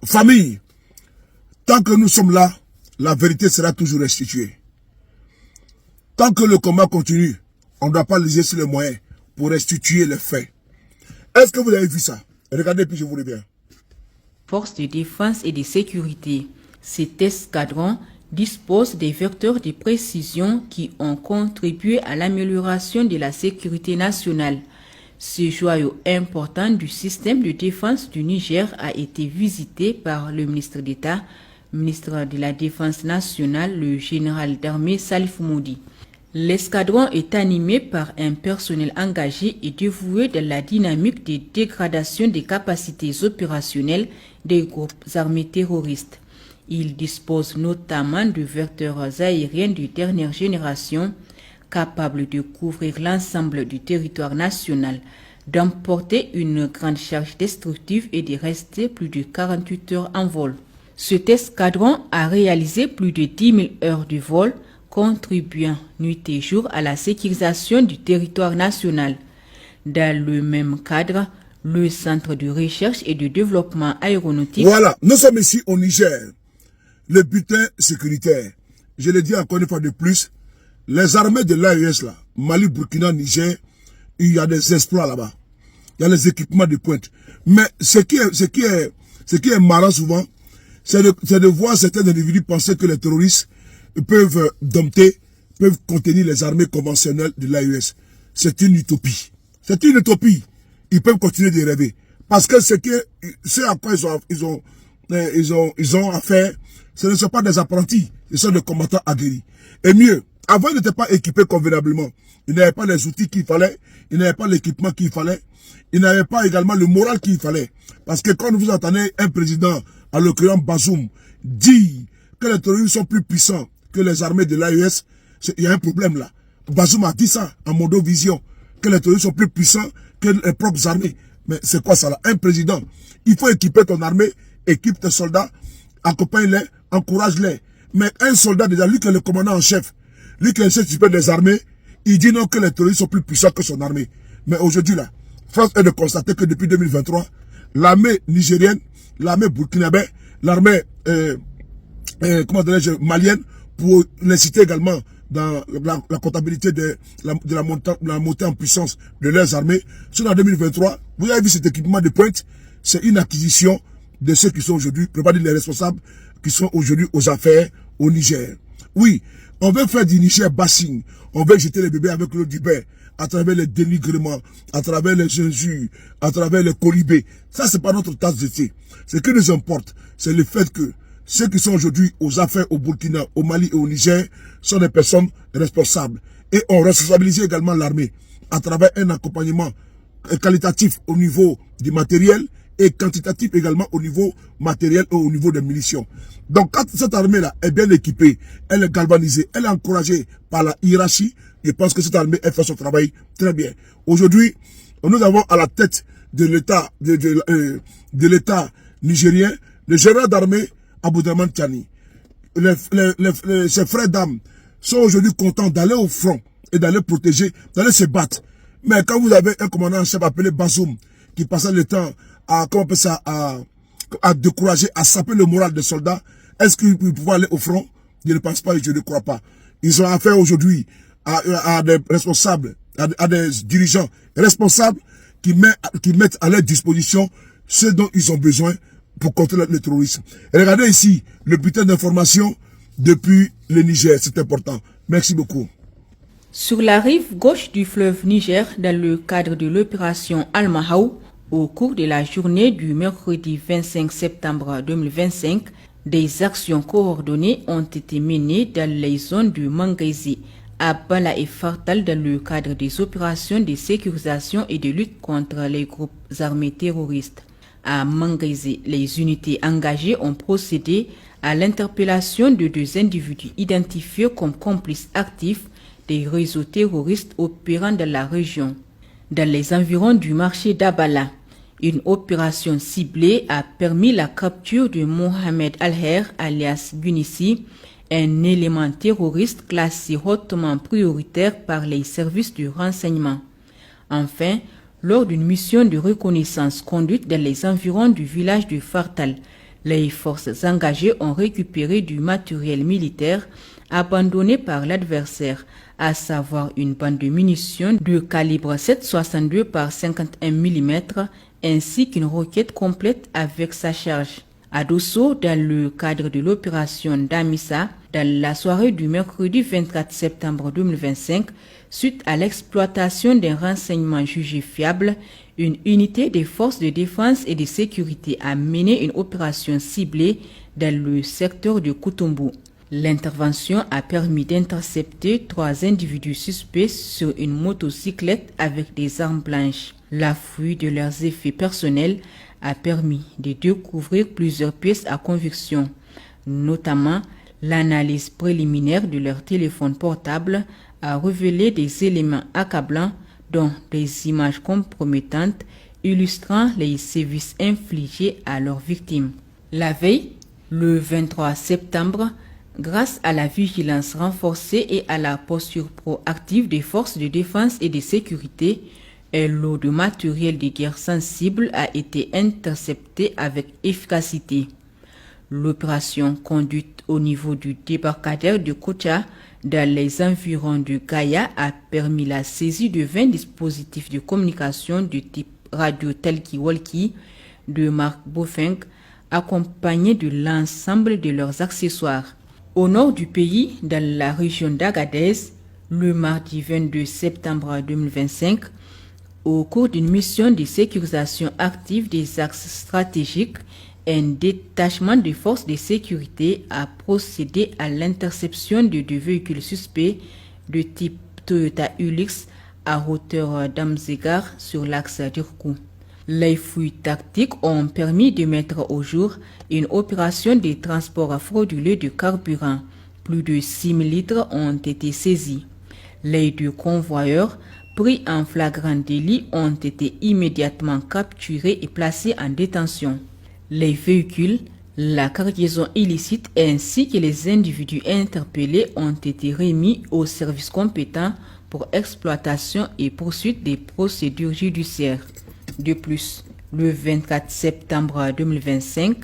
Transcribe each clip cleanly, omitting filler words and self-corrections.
Famille, tant que nous sommes là, la vérité sera toujours restituée. Tant que le combat continue, on ne doit pas léser sur les moyens pour restituer les faits. Est-ce que vous avez vu ça? Regardez, puis je vous reviens. Forces de défense et de sécurité. Cet escadron dispose des vecteurs de précision qui ont contribué à l'amélioration de la sécurité nationale. Ce joyau important du système de défense du Niger a été visité par le ministre d'État, ministre de la Défense nationale, le général d'armée Salif Moudi. L'escadron est animé par un personnel engagé et dévoué dans la dynamique de dégradation des capacités opérationnelles des groupes armés terroristes. Il dispose notamment de vecteurs aériens de dernière génération capables de couvrir l'ensemble du territoire national, d'emporter une grande charge destructive et de rester plus de 48 heures en vol. Cet escadron a réalisé plus de 10 000 heures de vol, contribuant nuit et jour à la sécurisation du territoire national. Dans le même cadre, le Centre de recherche et de développement aéronautique... Voilà, nous sommes ici au Niger, le butin sécuritaire. Je le dis encore une fois de plus, les armées de l'AES là, Mali, Burkina, Niger, il y a des exploits là-bas. Il y a les équipements de pointe. Mais ce qui est marrant souvent, c'est de voir certains individus penser que les terroristes peuvent dompter, peuvent contenir les armées conventionnelles de l'AES. C'est une utopie. C'est une utopie. Ils peuvent continuer de rêver. Parce que ce à quoi ils ont affaire, ce ne sont pas des apprentis, ce sont des combattants aguerris. Et mieux, avant, ils n'étaient pas équipés convenablement. Ils n'avaient pas les outils qu'il fallait, ils n'avaient pas l'équipement qu'il fallait, ils n'avaient pas également le moral qu'il fallait. Parce que quand vous entendez un président, en l'occurrence Bazoum, dire que les terroristes sont plus puissants que les armées de l'AES, il y a un problème là. Bazoum a dit ça en modo-vision, que les terroristes sont plus puissants que les propres armées. Mais c'est quoi ça là? Un président, il faut équiper ton armée, équipe tes soldats, accompagne-les, encourage-les. Mais un soldat déjà, lui qui est le commandant en chef, lui qui est le chef suprême des armées, il dit non que les terroristes sont plus puissants que son armée. Mais aujourd'hui là, France est de constater que depuis 2023, l'armée nigérienne, l'armée burkinabé, l'armée malienne, pour les citer également dans la comptabilité de la montée en puissance de leurs armées, sur en 2023, vous avez vu cet équipement de pointe, c'est une acquisition de ceux qui sont aujourd'hui, pour ne pas dire les responsables, qui sont aujourd'hui aux affaires au Niger. Oui, on veut faire du Niger bassine, on veut jeter les bébés avec l'eau du bain, à travers les dénigrements, à travers les injures, à travers les colibés. Ça, c'est pas notre tasse de thé. Ce qui nous importe, c'est le fait que ceux qui sont aujourd'hui aux affaires au Burkina, au Mali et au Niger sont des personnes responsables. Et on responsabilise également l'armée à travers un accompagnement qualitatif au niveau du matériel et quantitatif également au niveau matériel et au niveau des munitions. Donc quand cette armée-là est bien équipée, elle est galvanisée, elle est encouragée par la hiérarchie, je pense que cette armée elle fait son travail très bien. Aujourd'hui, nous avons à la tête de l'État de l'État nigérien le général d'armée Abdourahmane Tiani. Ses frères d'armes sont aujourd'hui contents d'aller au front et d'aller protéger, d'aller se battre. Mais quand vous avez un commandant en chef appelé Bazoum qui passait le temps à, comment on appelle ça, à décourager, à saper le moral des soldats, est-ce qu'ils peuvent aller au front? Je ne pense pas et je ne crois pas. Ils ont affaire aujourd'hui à des responsables, à des dirigeants responsables qui mettent à leur disposition ce dont ils ont besoin pour contrer le terrorisme. Et regardez ici le bulletin d'information depuis le Niger, c'est important. Merci beaucoup. Sur la rive gauche du fleuve Niger, dans le cadre de l'opération Al-Mahaou, au cours de la journée du mercredi 25 septembre 2025, des actions coordonnées ont été menées dans les zones de Mangaisi, à Bala et Fartal dans le cadre des opérations de sécurisation et de lutte contre les groupes armés terroristes. À Mangaisi, les unités engagées ont procédé à l'interpellation de 2 individus identifiés comme complices actifs des réseaux terroristes opérant dans la région. Dans les environs du marché d'Abala, une opération ciblée a permis la capture de Mohamed Alher alias Gunissi, un élément terroriste classé hautement prioritaire par les services de renseignement. Enfin, lors d'une mission de reconnaissance conduite dans les environs du village de Fartal, Les forces engagées ont récupéré du matériel militaire abandonné par l'adversaire, à savoir une bande de munitions de calibre 7,62 par 51 mm ainsi qu'une roquette complète avec sa charge. À Dosso, dans le cadre de l'opération Damissa, dans la soirée du mercredi 24 septembre 2025, suite à l'exploitation d'un renseignement jugé fiable, une unité des forces de défense et de sécurité a mené une opération ciblée dans le secteur de Koutoumbo. L'intervention a permis d'intercepter 3 individus suspects sur une motocyclette avec des armes blanches. L'affût de leurs effets personnels a permis de découvrir plusieurs pièces à conviction, notamment l'analyse préliminaire de leur téléphone portable a révélé des éléments accablants dont des images compromettantes illustrant les sévices infligés à leurs victimes. La veille, le 23 septembre, grâce à la vigilance renforcée et à la posture proactive des forces de défense et de sécurité, un lot de matériel de guerre sensible a été intercepté avec efficacité. L'opération conduite au niveau du débarcadère de Kocha dans les environs de Gaïa a permis la saisie de 20 dispositifs de communication du type radio talkie-walkie de marque Bofeng, accompagnés de l'ensemble de leurs accessoires. Au nord du pays, dans la région d'Agadez, le mardi 22 septembre 2025, au cours d'une mission de sécurisation active des axes stratégiques, un détachement de forces de sécurité a procédé à l'interception de 2 véhicules suspects de type Toyota Hilux à hauteur d'Amzegar sur l'axe d'Irkou. Les fouilles tactiques ont permis de mettre au jour une opération de transport frauduleux de carburant. Plus de 6 000 litres ont été saisis. Les 2 convoyeurs pris en flagrant délit ont été immédiatement capturés et placés en détention. Les véhicules, la cargaison illicite ainsi que les individus interpellés ont été remis aux services compétents pour exploitation et poursuite des procédures judiciaires. De plus, le 24 septembre 2025,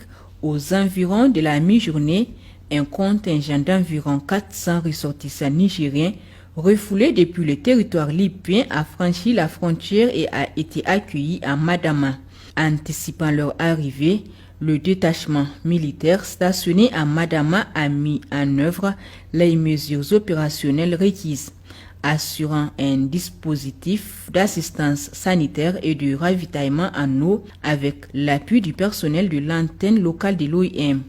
aux environs de la mi-journée, un contingent d'environ 400 ressortissants nigériens refoulés depuis le territoire libyen a franchi la frontière et a été accueilli à Madama. Anticipant leur arrivée, le détachement militaire stationné à Madama a mis en œuvre les mesures opérationnelles requises, assurant un dispositif d'assistance sanitaire et de ravitaillement en eau avec l'appui du personnel de l'antenne locale de l'OIM.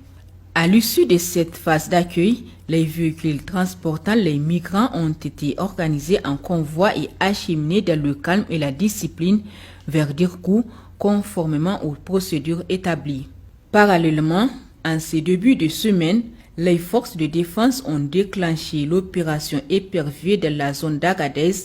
À l'issue de cette phase d'accueil, les véhicules transportant les migrants ont été organisés en convoi et acheminés dans le calme et la discipline vers Dirkou, conformément aux procédures établies. Parallèlement, en ces débuts de semaine, les forces de défense ont déclenché l'opération Épervier dans la zone d'Agadez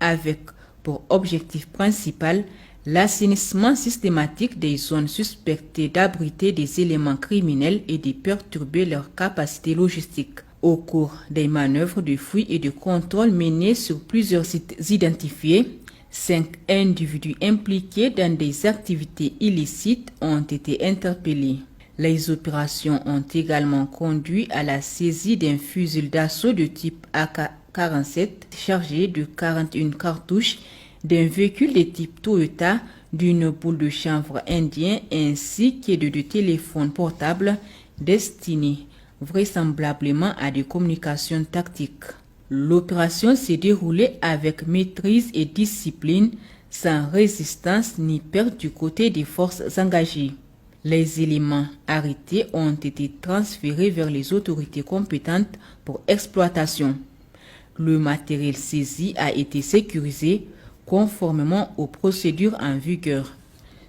avec pour objectif principal l'assainissement systématique des zones suspectées d'abriter des éléments criminels et de perturber leur capacité logistique. Au cours des manœuvres de fouille et de contrôle menées sur plusieurs sites identifiés, 5 individus impliqués dans des activités illicites ont été interpellés. Les opérations ont également conduit à la saisie d'un fusil d'assaut de type AK-47 chargé de 41 cartouches, d'un véhicule de type Toyota, d'une boule de chanvre indien ainsi que de 2 téléphones portables destinés vraisemblablement à des communications tactiques. L'opération s'est déroulée avec maîtrise et discipline, sans résistance ni perte du côté des forces engagées. Les éléments arrêtés ont été transférés vers les autorités compétentes pour exploitation. Le matériel saisi a été sécurisé conformément aux procédures en vigueur.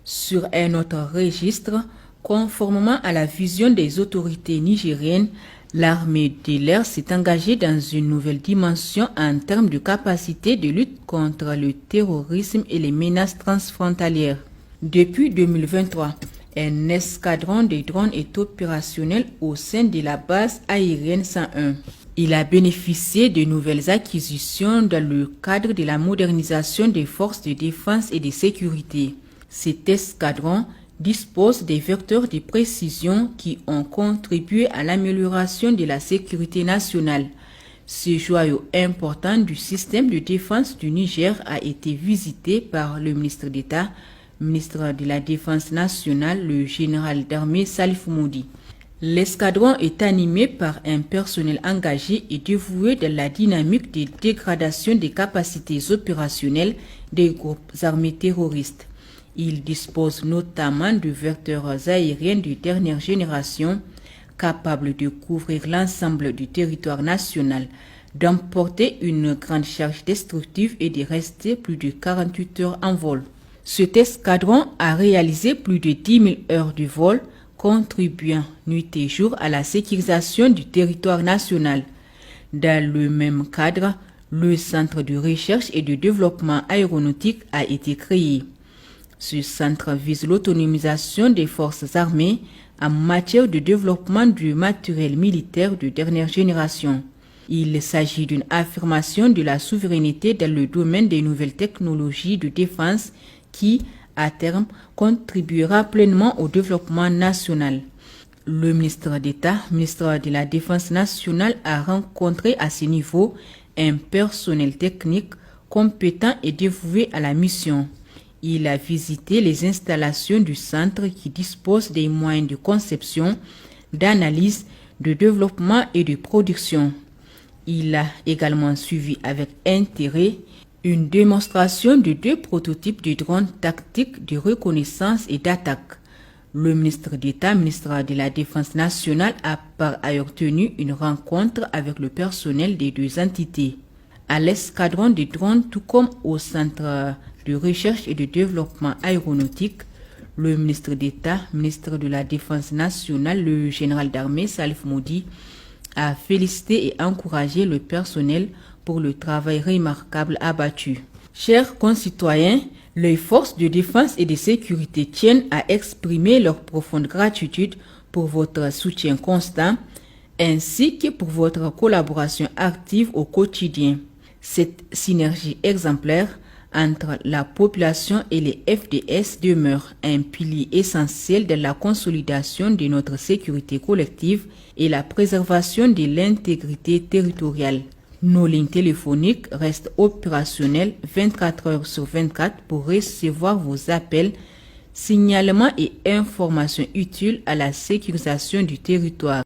Sur un autre registre, conformément à la vision des autorités nigériennes, l'armée de l'air s'est engagée dans une nouvelle dimension en termes de capacité de lutte contre le terrorisme et les menaces transfrontalières. Depuis 2023, un escadron de drones est opérationnel au sein de la base aérienne 101. Il a bénéficié de nouvelles acquisitions dans le cadre de la modernisation des forces de défense et de sécurité. Cet escadron, dispose des vecteurs de précision qui ont contribué à l'amélioration de la sécurité nationale. Ce joyau important du système de défense du Niger a été visité par le ministre d'État, ministre de la Défense nationale, le général d'armée Salif Moudi. L'escadron est animé par un personnel engagé et dévoué dans la dynamique de dégradation des capacités opérationnelles des groupes armés terroristes. Il dispose notamment de vecteurs aériens de dernière génération capables de couvrir l'ensemble du territoire national, d'emporter une grande charge destructive et de rester plus de 48 heures en vol. Cet escadron a réalisé plus de 10 000 heures de vol, contribuant nuit et jour à la sécurisation du territoire national. Dans le même cadre, le Centre de recherche et de développement aéronautique a été créé. Ce centre vise l'autonomisation des forces armées en matière de développement du matériel militaire de dernière génération. Il s'agit d'une affirmation de la souveraineté dans le domaine des nouvelles technologies de défense qui, à terme, contribuera pleinement au développement national. Le ministre d'État, ministre de la Défense nationale, a rencontré à ce niveau un personnel technique compétent et dévoué à la mission. Il a visité les installations du centre qui dispose des moyens de conception, d'analyse, de développement et de production. Il a également suivi avec intérêt une démonstration de 2 prototypes de drones tactiques de reconnaissance et d'attaque. Le ministre d'État, ministre de la Défense nationale, a par ailleurs tenu une rencontre avec le personnel des 2 entités. À l'escadron de drones, tout comme au Centre de recherche et de développement aéronautique, le ministre d'État, ministre de la Défense nationale, le général d'armée Salif Moudi, a félicité et encouragé le personnel pour le travail remarquable abattu. Chers concitoyens, les forces de défense et de sécurité tiennent à exprimer leur profonde gratitude pour votre soutien constant ainsi que pour votre collaboration active au quotidien. Cette synergie exemplaire entre la population et les FDS demeure un pilier essentiel de la consolidation de notre sécurité collective et la préservation de l'intégrité territoriale. Nos lignes téléphoniques restent opérationnelles 24 heures sur 24 pour recevoir vos appels, signalements et informations utiles à la sécurisation du territoire.